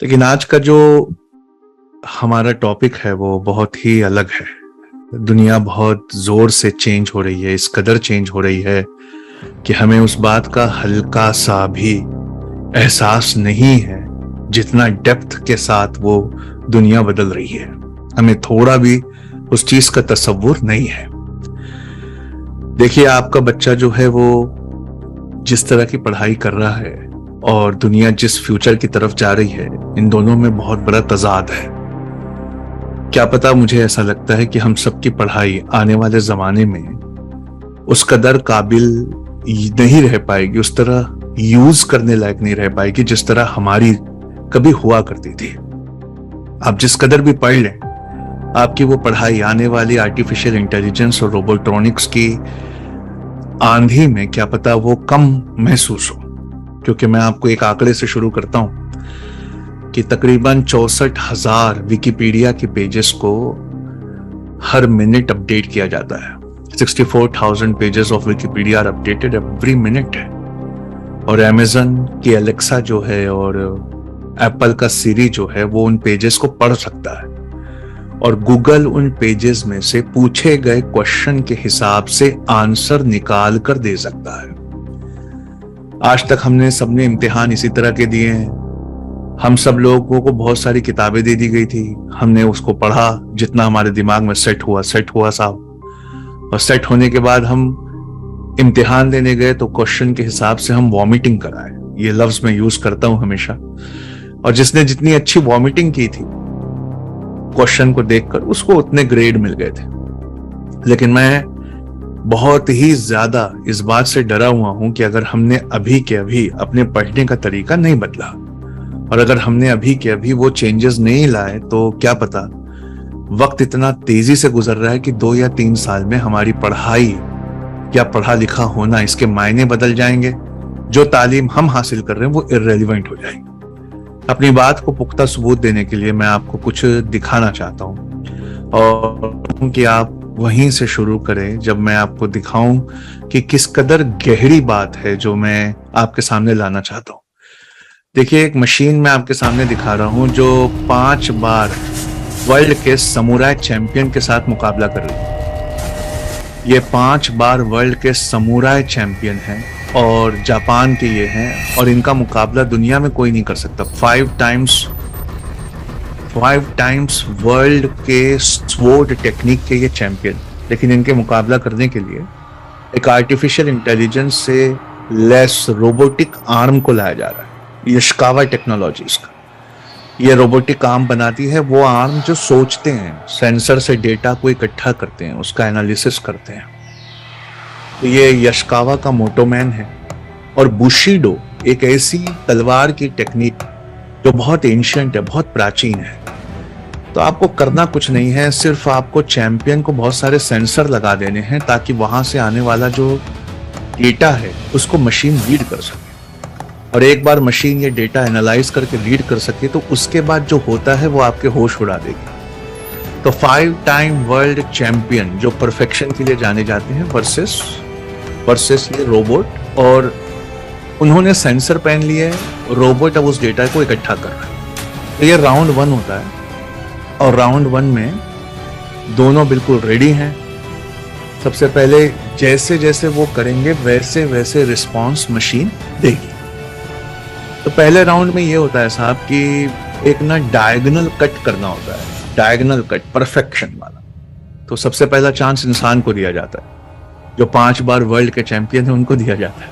लेकिन आज का जो हमारा टॉपिक है वो बहुत ही अलग है। दुनिया बहुत जोर से चेंज हो रही है, इस कदर चेंज हो रही है कि हमें उस बात का हल्का सा भी एहसास नहीं है जितना डेप्थ के साथ वो दुनिया बदल रही है। हमें थोड़ा भी उस चीज का तसव्वुर नहीं है। देखिए, आपका बच्चा जो है वो जिस तरह की पढ़ाई कर रहा है और दुनिया जिस फ्यूचर की तरफ जा रही है, इन दोनों में बहुत बड़ा तजाद है। क्या पता, मुझे ऐसा लगता है कि हम सबकी पढ़ाई आने वाले जमाने में उस कदर काबिल नहीं रह पाएगी, उस तरह यूज करने लायक नहीं रह पाएगी जिस तरह हमारी कभी हुआ करती थी। आप जिस कदर भी पढ़ लें, आपकी वो पढ़ाई आने वाली आर्टिफिशियल इंटेलिजेंस और रोबोट्रॉनिक्स की आंधी में क्या पता वो कम महसूस हो। क्योंकि मैं आपको एक आंकड़े से शुरू करता हूं कि तकरीबन 64,000 विकिपीडिया के पेजेस को हर मिनट अपडेट किया जाता है। 64,000 pages of Wikipedia are updated every minute है। और अमेजन की एलेक्सा जो है और एप्पल का सीरी जो है वो उन पेजेस को पढ़ सकता है और गूगल उन पेजेस में से पूछे गए क्वेश्चन के हिसाब से आंसर निकाल कर दे सकता है। आज तक हमने सबने इम्तिहान इसी तरह के दिए हैं। हम सब लोगों को बहुत सारी किताबें दे दी गई थी, हमने उसको पढ़ा, जितना हमारे दिमाग में सेट हुआ साहब। और सेट होने के बाद हम इम्तिहान देने गए तो क्वेश्चन के हिसाब से हम वॉमिटिंग कराए। ये लफ्ज मैं यूज करता हूं हमेशा। और जिसने जितनी अच्छी वॉमिटिंग की थी क्वेश्चन को देखकर, उसको उतने ग्रेड मिल गए थे। लेकिन मैं बहुत ही ज्यादा इस बात से डरा हुआ हूं कि अगर हमने अभी के अभी अपने पढ़ने का तरीका नहीं बदला और अगर हमने अभी के अभी वो चेंजेस नहीं लाए तो क्या पता, वक्त इतना तेजी से गुजर रहा है कि 2 या 3 साल में हमारी पढ़ाई या पढ़ा लिखा होना, इसके मायने बदल जाएंगे। जो तालीम हम हासिल कर रहे हैं वो इर्रेलेवेंट हो जाएगी। अपनी बात को पुख्ता सबूत देने के लिए मैं आपको कुछ दिखाना चाहता हूं और कि आप वहीं से शुरू करें जब मैं आपको दिखाऊं कि किस कदर गहरी बात है जो मैं आपके सामने लाना चाहता हूं। देखिए, एक मशीन मैं आपके सामने दिखा रहा हूं जो 5 बार वर्ल्ड के समुराई चैंपियन के साथ मुकाबला कर रही है। ये 5 बार वर्ल्ड के समुराई चैंपियन हैं और जापान के ये हैं और इनका मुकाबला दुनिया में कोई नहीं कर सकता। 5 टाइम्स वर्ल्ड के स्वॉर्ड टेक्निक के ये चैंपियन। लेकिन इनके मुकाबला करने के लिए एक आर्टिफिशियल इंटेलिजेंस से लेस रोबोटिक आर्म को लाया जा रहा है। यशकावा टेक्नोलॉजी इसका। ये रोबोटिक आर्म बनाती है, वो आर्म जो सोचते हैं, सेंसर से डेटा को इकट्ठा करते हैं, उसका एनालिसिस करते हैं। तो ये यशकावा का मोटोमैन है। और बुशिडो एक ऐसी तलवार की टेक्निक जो बहुत एंशिएंट है, बहुत प्राचीन है। तो आपको करना कुछ नहीं है, सिर्फ आपको चैंपियन को बहुत सारे सेंसर लगा देने हैं ताकि वहां से आने वाला जो डेटा है उसको मशीन रीड कर सके। और एक बार मशीन ये डेटा एनालाइज करके रीड कर सके तो उसके बाद जो होता है वो आपके होश उड़ा देगी। तो 5 टाइम वर्ल्ड चैंपियन जो परफेक्शन के लिए जाने जाते हैं वर्सेस ये रोबोट। और उन्होंने सेंसर पहन लिए, रोबोट अब उस डेटा को इकट्ठा कर रहा है। तो ये राउंड 1 होता है और राउंड 1 में दोनों बिल्कुल रेडी हैं। सबसे पहले जैसे जैसे वो करेंगे वैसे वैसे रिस्पॉन्स मशीन देगी। तो पहले राउंड में ये होता है साहब कि एक ना डायगोनल कट करना होता है, डायगोनल कट परफेक्शन वाला। तो सबसे पहला चांस इंसान को दिया जाता है, जो 5 बार वर्ल्ड के चैंपियन है उनको दिया जाता है।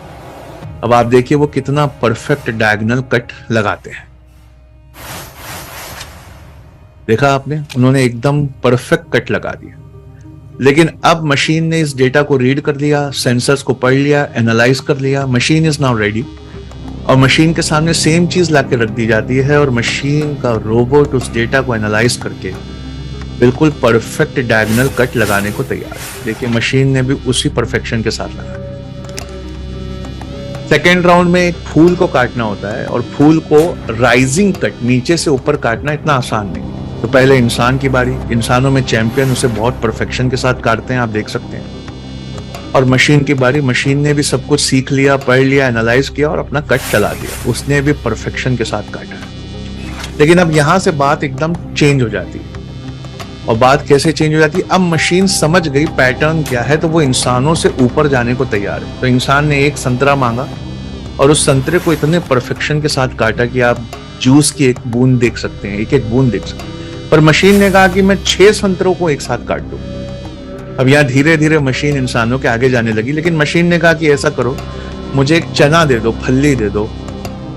अब आप देखिए वो कितना परफेक्ट डायगोनल कट लगाते हैं। देखा आपने, उन्होंने एकदम परफेक्ट कट लगा दिया। लेकिन अब मशीन ने इस डेटा को रीड कर लिया, सेंसर्स को पढ़ लिया, एनालाइज कर लिया। मशीन इज नाउ रेडी और मशीन के सामने सेम चीज लाके रख दी जाती है और मशीन का रोबोट उस डेटा को एनालाइज करके बिल्कुल परफेक्ट डायगोनल कट लगाने को तैयार है। देखिए, मशीन ने भी उसी परफेक्शन के साथ लगाया। सेकेंड राउंड में एक फूल को काटना होता है और फूल को राइजिंग कट, नीचे से ऊपर काटना इतना आसान नहीं। तो पहले इंसान की बारी, इंसानों में चैंपियन उसे बहुत परफेक्शन के साथ काटते हैं, आप देख सकते हैं। और मशीन की बारी, मशीन ने भी सब कुछ सीख लिया, पढ़ लिया, एनालाइज किया और अपना कट चला दिया। उसने भी परफेक्शन के साथ काटा। लेकिन अब यहां से बात एकदम चेंज हो जाती है। और बात कैसे चेंज हो जाती है? अब मशीन समझ गई पैटर्न क्या है, तो वो इंसानों से ऊपर जाने को तैयार है। तो इंसान ने एक संतरा मांगा और उस संतरे को इतने परफेक्शन के साथ काटा कि आप जूस की एक बूंद देख सकते हैं, एक एक बूंद देख सकते हैं। पर मशीन ने कहा कि मैं 6 संतरों को एक साथ काट दूं। अब यहाँ धीरे धीरे मशीन इंसानों के आगे जाने लगी, लेकिन मशीन ने कहा कि ऐसा करो, मुझे एक चना दे दो, फल्ली दे दो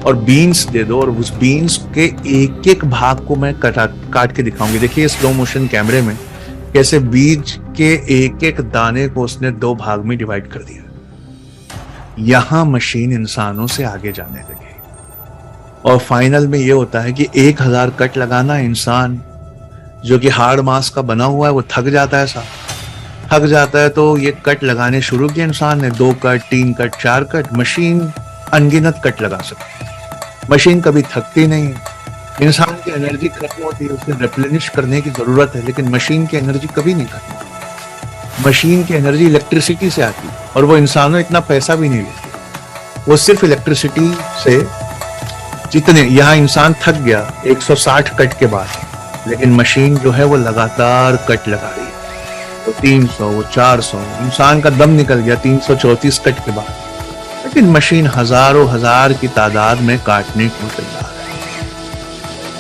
और बीन्स दे दो, और उस बीन्स के एक एक भाग को मैं काट के दिखाऊंगी। देखिए स्लो मोशन कैमरे में कैसे बीज के एक एक दाने को उसने 2 भाग में डिवाइड कर दिया। यहां मशीन इंसानों से आगे जाने लगी और फाइनल में यह होता है कि 1000 कट लगाना, इंसान जो कि हार्ड मांस का बना हुआ है वो थक जाता है। थक जाता है तो ये कट लगाने शुरू किए इंसान ने, 2 कट, 3 कट, 4 कट। मशीन अनगिनत कट लगा सकती है। मशीन कभी थकती नहीं है। इंसान की एनर्जी खत्म होती है, उसे रिप्लेनिश करने की जरूरत है, लेकिन मशीन की एनर्जी कभी नहीं खत्म होती। मशीन की एनर्जी इलेक्ट्रिसिटी से आती है और वो इंसानों इतना पैसा भी नहीं लेती। वो सिर्फ इलेक्ट्रिसिटी से, जितने यहाँ इंसान थक गया 160 कट के बाद, लेकिन मशीन जो है वो लगातार कट लगा रही है। वो 300, वो 400, इंसान का दम निकल गया 334 कट के बाद, लेकिन मशीन हजारों हजार की तादाद में काटने को तैयार है।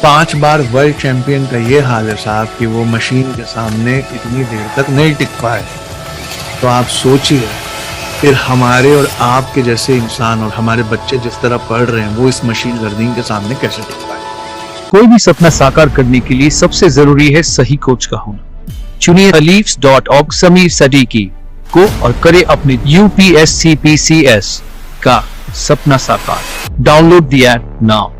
5 बार वर्ल्ड चैंपियन का ये हाल है साहब कि वो मशीन के सामने इतनी देर तक नहीं टिक पाए। तो आप सोचिए फिर हमारे और आपके जैसे इंसान और हमारे बच्चे जिस तरह पढ़ रहे हैं, वो इस मशीन लर्निंग के सामने कैसे टिक पाए? कोई भी सपना साकार करने के लिए सबसे जरूरी है सही कोच का होना। चुनिए Leaves.org समीर सदीकी को और करे अपने UPSC PCS का सपना साकार। Download the app now.